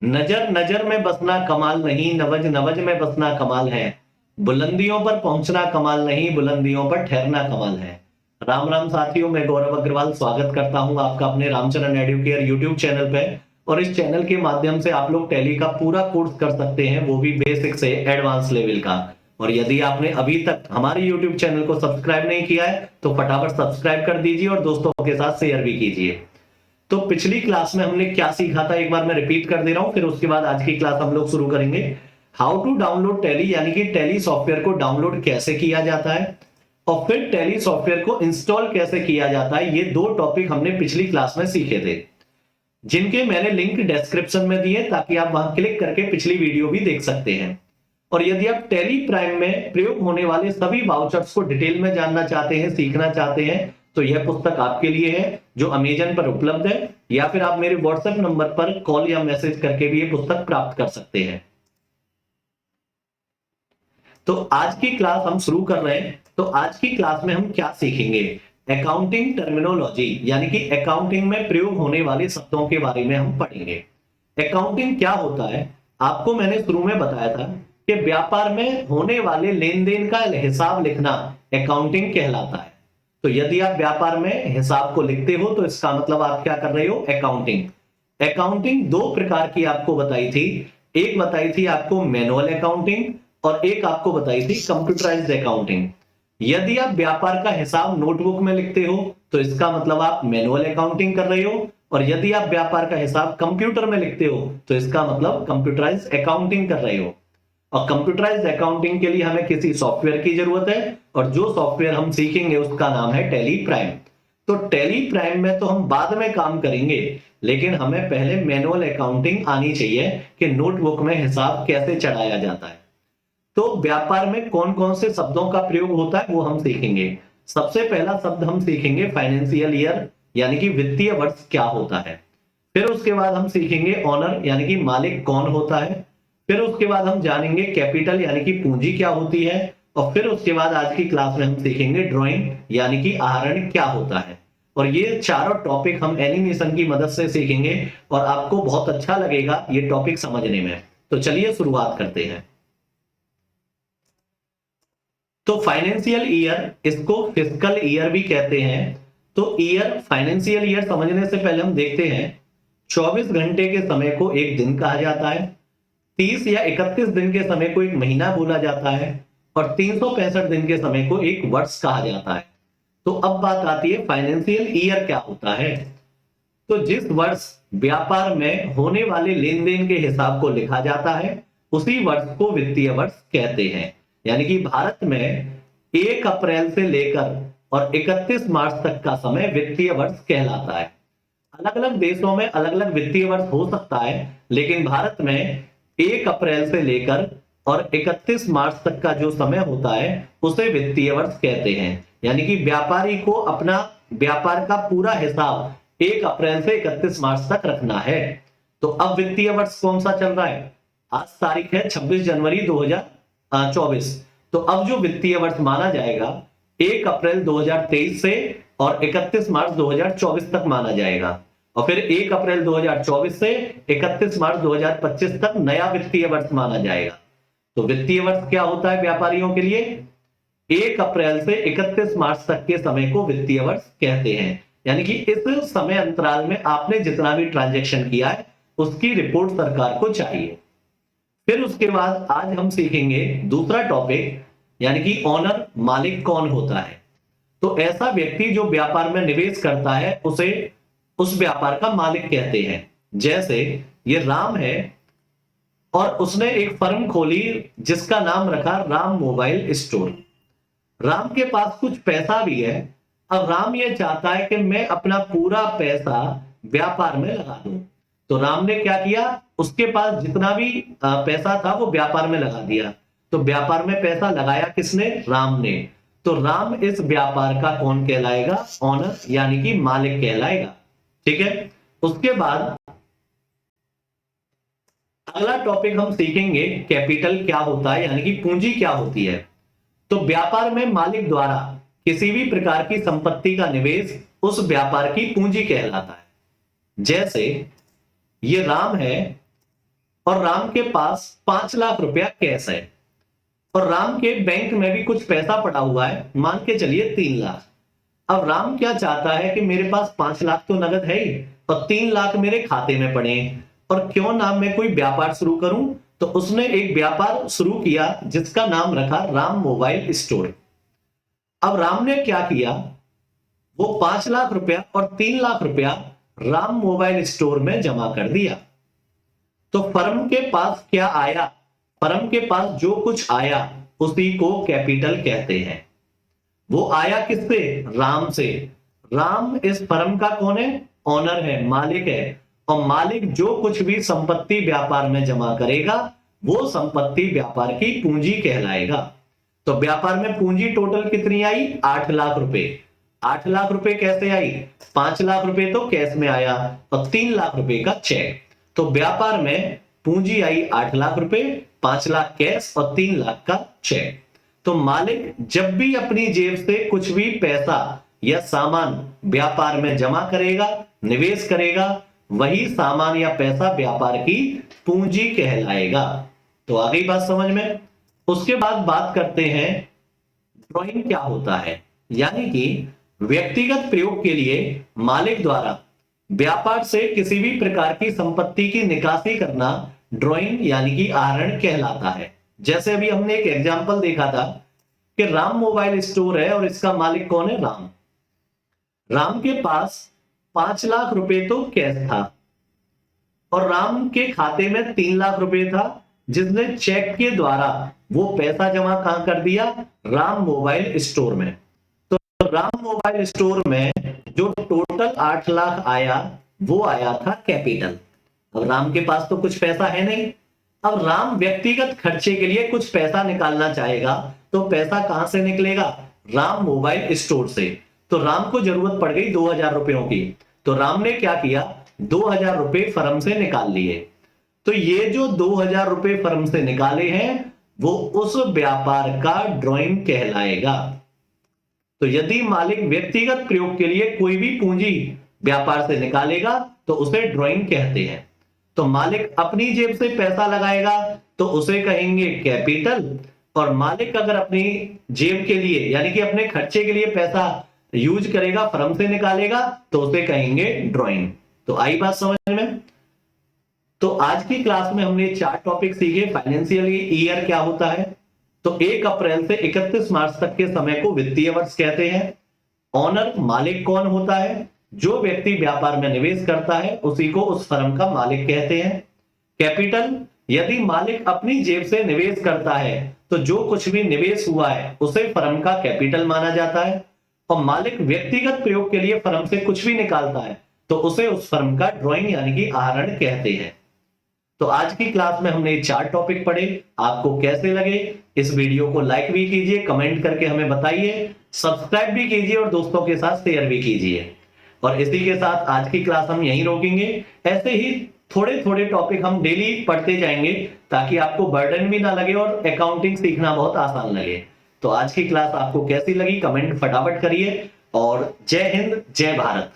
नजर नजर में बसना कमाल नहीं, नवज नवज में बसना कमाल है। बुलंदियों पर पहुंचना कमाल नहीं, बुलंदियों पर ठहरना कमाल है। राम राम साथियों, मैं गौरव अग्रवाल स्वागत करता हूं आपका अपने रामचरण एडुकेयर यूट्यूब चैनल पे। और इस चैनल के माध्यम से आप लोग टैली का पूरा कोर्स कर सकते हैं, वो भी बेसिक से एडवांस लेवल का। और यदि आपने अभी तक हमारे यूट्यूब चैनल को सब्सक्राइब नहीं किया है तो फटाफट सब्सक्राइब कर दीजिए और दोस्तों के साथ शेयर भी कीजिए। तो पिछली क्लास में हमने क्या सीखा था, एक बार मैं रिपीट कर दे रहा हूं, फिर उसके बाद आज की क्लास हम लोग शुरू करेंगे। हाउ टू डाउनलोड टैली, यानी कि टैली सॉफ्टवेयर को डाउनलोड कैसे किया जाता है और फिर टैली सॉफ्टवेयर को इंस्टॉल कैसे किया जाता है। ये दो टॉपिक हमने पिछली क्लास में सीखे थे, जिनके मैंने लिंक डिस्क्रिप्शन में दिए ताकि आप वहां क्लिक करके पिछली वीडियो भी देख सकते हैं। और यदि आप टैली प्राइम में प्रयोग होने वाले सभी वाउचर्स को डिटेल में जानना चाहते हैं, सीखना चाहते हैं, तो यह पुस्तक आपके लिए है, जो अमेजन पर उपलब्ध है, या फिर आप मेरे व्हाट्सएप नंबर पर कॉल या मैसेज करके भी ये पुस्तक प्राप्त कर सकते हैं। तो आज की क्लास हम शुरू कर रहे हैं। तो आज की क्लास में हम क्या सीखेंगे, अकाउंटिंग टर्मिनोलॉजी, यानी कि अकाउंटिंग में प्रयोग होने वाले शब्दों के बारे में हम पढ़ेंगे। अकाउंटिंग क्या होता है, आपको मैंने शुरू में बताया था कि व्यापार में होने वाले लेन देन का हिसाब लिखना अकाउंटिंग कहलाता है। तो यदि आप व्यापार में हिसाब को लिखते हो तो इसका मतलब आप क्या कर रहे हो, अकाउंटिंग। अकाउंटिंग दो प्रकार की आपको बताई थी, एक बताई थी आपको मैनुअल अकाउंटिंग और एक आपको बताई थी कंप्यूटराइज्ड अकाउंटिंग। यदि आप व्यापार का हिसाब नोटबुक में लिखते हो तो इसका मतलब आप मैनुअल अकाउंटिंग कर रहे हो, और यदि आप व्यापार का हिसाब कंप्यूटर में लिखते हो तो इसका मतलब कंप्यूटराइज्ड अकाउंटिंग कर रहे हो। और कंप्यूटराइज्ड अकाउंटिंग के लिए हमें किसी सॉफ्टवेयर की जरूरत है, और जो सॉफ्टवेयर हम सीखेंगे उसका नाम है टैली प्राइम। तो टैली प्राइम में तो हम बाद में काम करेंगे, लेकिन हमें पहले मैनुअल अकाउंटिंग आनी चाहिए कि नोटबुक में हिसाब कैसे चढ़ाया जाता है। तो व्यापार में कौन कौन से शब्दों का प्रयोग होता है वो हम सीखेंगे। सबसे पहला शब्द हम सीखेंगे फाइनेंशियल ईयर, यानी कि वित्तीय वर्ष क्या होता है। फिर उसके बाद हम सीखेंगे ऑनर, यानी कि मालिक कौन होता है। फिर उसके बाद हम जानेंगे कैपिटल, यानी कि पूंजी क्या होती है। और फिर उसके बाद आज की क्लास में हम सीखेंगे ड्राइंग, यानी कि आहरण क्या होता है। और ये चारों टॉपिक हम एनिमेशन की मदद से सीखेंगे और आपको बहुत अच्छा लगेगा ये टॉपिक समझने में। तो चलिए शुरुआत करते हैं। तो फाइनेंशियल ईयर, इसको फिस्कल ईयर भी कहते हैं। तो ईयर, फाइनेंशियल ईयर समझने से पहले हम देखते हैं 24 घंटे के समय को एक दिन कहा जाता है, 30 या 31 दिन के समय को एक महीना बोला जाता है, और 365 दिन के समय को एक वर्ष कहा जाता है। तो अब बात आती है फाइनेंशियल ईयर क्या होता है। तो जिस वर्ष व्यापार में होने वाले लेन देन के हिसाब को लिखा जाता है उसी वर्ष को वित्तीय वर्ष कहते हैं। यानी कि भारत में 1 अप्रैल से लेकर और 31 मार्च तक का समय वित्तीय वर्ष कहलाता है। अलग अलग देशों में अलग अलग वित्तीय वर्ष हो सकता है, लेकिन भारत में 1 अप्रैल से लेकर और 31 मार्च तक का जो समय होता है उसे वित्तीय वर्ष कहते हैं। यानी कि व्यापारी को अपना व्यापार का पूरा हिसाब 1 अप्रैल से 31 मार्च तक रखना है। तो अब वित्तीय वर्ष कौन सा चल रहा है, आज तारीख है 26 जनवरी 2024। तो अब जो वित्तीय वर्ष माना जाएगा 1 अप्रैल 2023 से और 31 मार्च 2024 तक माना जाएगा, और फिर 1 अप्रैल 2024 से 31 मार्च 2025 तक नया वित्तीय वर्ष माना जाएगा। तो वित्तीय वर्ष क्या होता है व्यापारियों के लिए, 1 अप्रैल से 31 मार्च तक के समय को वित्तीय वर्ष कहते हैं। यानी कि इस समय अंतराल में आपने जितना भी ट्रांजैक्शन किया है उसकी रिपोर्ट सरकार को चाहिए। फिर उसके बाद आज हम सीखेंगे दूसरा टॉपिक, यानी कि ऑनर, मालिक कौन होता है। तो ऐसा व्यक्ति जो व्यापार में निवेश करता है उसे उस व्यापार का मालिक कहते हैं। जैसे ये राम है और उसने एक फर्म खोली जिसका नाम रखा राम मोबाइल स्टोर। राम के पास कुछ पैसा भी है। अब राम ये चाहता है कि मैं अपना पूरा पैसा व्यापार में लगा दूं। तो राम ने क्या किया, उसके पास जितना भी पैसा था वो व्यापार में लगा दिया। तो व्यापार में पैसा लगाया किसने, राम ने। तो राम इस व्यापार का कौन कहलाएगा, ऑनर, यानी कि मालिक कहलाएगा। ठीक है। उसके बाद अगला टॉपिक हम सीखेंगे कैपिटल क्या होता है, यानी कि पूंजी क्या होती है। तो व्यापार में मालिक द्वारा किसी भी प्रकार की संपत्ति का निवेश उस व्यापार की पूंजी कहलाता है। जैसे ये राम है और राम के पास 5 लाख रुपया कैश है और राम के बैंक में भी कुछ पैसा पड़ा हुआ है, मान के चलिए 3 लाख। अब राम क्या चाहता है कि मेरे पास 5 लाख तो नगद है ही और 3 लाख मेरे खाते में पड़े हैं, और क्यों ना मैं कोई व्यापार शुरू करूं। तो उसने एक व्यापार शुरू किया जिसका नाम रखा राम मोबाइल स्टोर। अब राम ने क्या किया, वो 5 लाख रुपया और 3 लाख रुपया राम मोबाइल स्टोर में जमा कर दिया। तो फर्म के पास क्या आया, फर्म के पास जो कुछ आया उसी को कैपिटल कहते हैं। वो आया किससे, राम से। राम इस फर्म का कौन है, ऑनर है, मालिक है, और मालिक जो कुछ भी संपत्ति व्यापार में जमा करेगा वो संपत्ति व्यापार की पूंजी कहलाएगा। तो व्यापार में पूंजी टोटल कितनी आई, 8 लाख रुपए। 8 लाख रुपए कैसे आई, 5 लाख रुपए तो कैश में आया और 3 लाख रुपए का चेक। तो व्यापार में पूंजी आई 8 लाख रुपए, 5 लाख कैश और 3 लाख का चेक। तो मालिक जब भी अपनी जेब से कुछ भी पैसा या सामान व्यापार में जमा करेगा, निवेश करेगा, वही सामान या पैसा व्यापार की पूंजी कहलाएगा। तो आ गई बात समझ में। उसके बाद बात करते हैं ड्राइंग क्या होता है, यानी कि व्यक्तिगत प्रयोग के लिए मालिक द्वारा व्यापार से किसी भी प्रकार की संपत्ति की निकासी करना ड्राइंग यानी कि आहरण कहलाता है। जैसे अभी हमने एक एग्जाम्पल देखा था कि राम मोबाइल स्टोर है और इसका मालिक कौन है, राम। राम के पास 5 लाख रुपए तो कैश था और राम के खाते में 3 लाख रुपए था, जिसने चेक के द्वारा वो पैसा जमा कहां कर दिया, राम मोबाइल स्टोर में। तो राम मोबाइल स्टोर में जो टोटल 8 लाख आया वो आया था कैपिटल। अब राम के पास तो कुछ पैसा है नहीं, अब राम व्यक्तिगत खर्चे के लिए कुछ पैसा निकालना चाहेगा तो पैसा कहां से निकलेगा, राम मोबाइल स्टोर से। तो राम को जरूरत पड़ गई 2000 रुपयों की, तो राम ने क्या किया, 2000 रुपए फर्म से निकाल लिए। तो ये जो 2000 रुपए फर्म से निकाले हैं वो उस व्यापार का ड्राइंग कहलाएगा। तो यदि मालिक व्यक्तिगत प्रयोग के लिए कोई भी पूंजी व्यापार से निकालेगा तो उसे ड्राइंग कहते हैं। तो मालिक अपनी जेब से पैसा लगाएगा तो उसे कहेंगे कैपिटल, और मालिक अगर अपनी जेब के लिए यानी कि अपने खर्चे के लिए पैसा यूज करेगा, फर्म से निकालेगा, तो उसे कहेंगे ड्राइंग। तो आई बात समझ में। तो आज की क्लास में हमने 4 टॉपिक सीखे। फाइनेंशियल ईयर क्या होता है, तो 1 अप्रैल से 31 मार्च तक के समय को वित्तीय वर्ष कहते हैं। ऑनर मालिक कौन होता है, जो व्यक्ति व्यापार में निवेश करता है उसी को उस फर्म का मालिक कहते हैं। कैपिटल, यदि मालिक अपनी जेब से निवेश करता है तो जो कुछ भी निवेश हुआ है उसे फर्म का कैपिटल माना जाता है। और मालिक व्यक्तिगत प्रयोग के लिए फर्म से कुछ भी निकालता है तो उसे उस फर्म का ड्राइंग यानी कि आहरण कहते हैं। तो आज की क्लास में हमने 4 टॉपिक पढ़े। आपको कैसे लगे, इस वीडियो को लाइक भी कीजिए, कमेंट करके हमें बताइए, सब्सक्राइब भी कीजिए और दोस्तों के साथ शेयर भी कीजिए। और इसी के साथ आज की क्लास हम यहीं रोकेंगे। ऐसे ही थोड़े थोड़े टॉपिक हम डेली पढ़ते जाएंगे ताकि आपको बर्डन भी ना लगे और अकाउंटिंग सीखना बहुत आसान लगे। तो आज की क्लास आपको कैसी लगी कमेंट फटाफट करिए। और जय हिंद, जय भारत।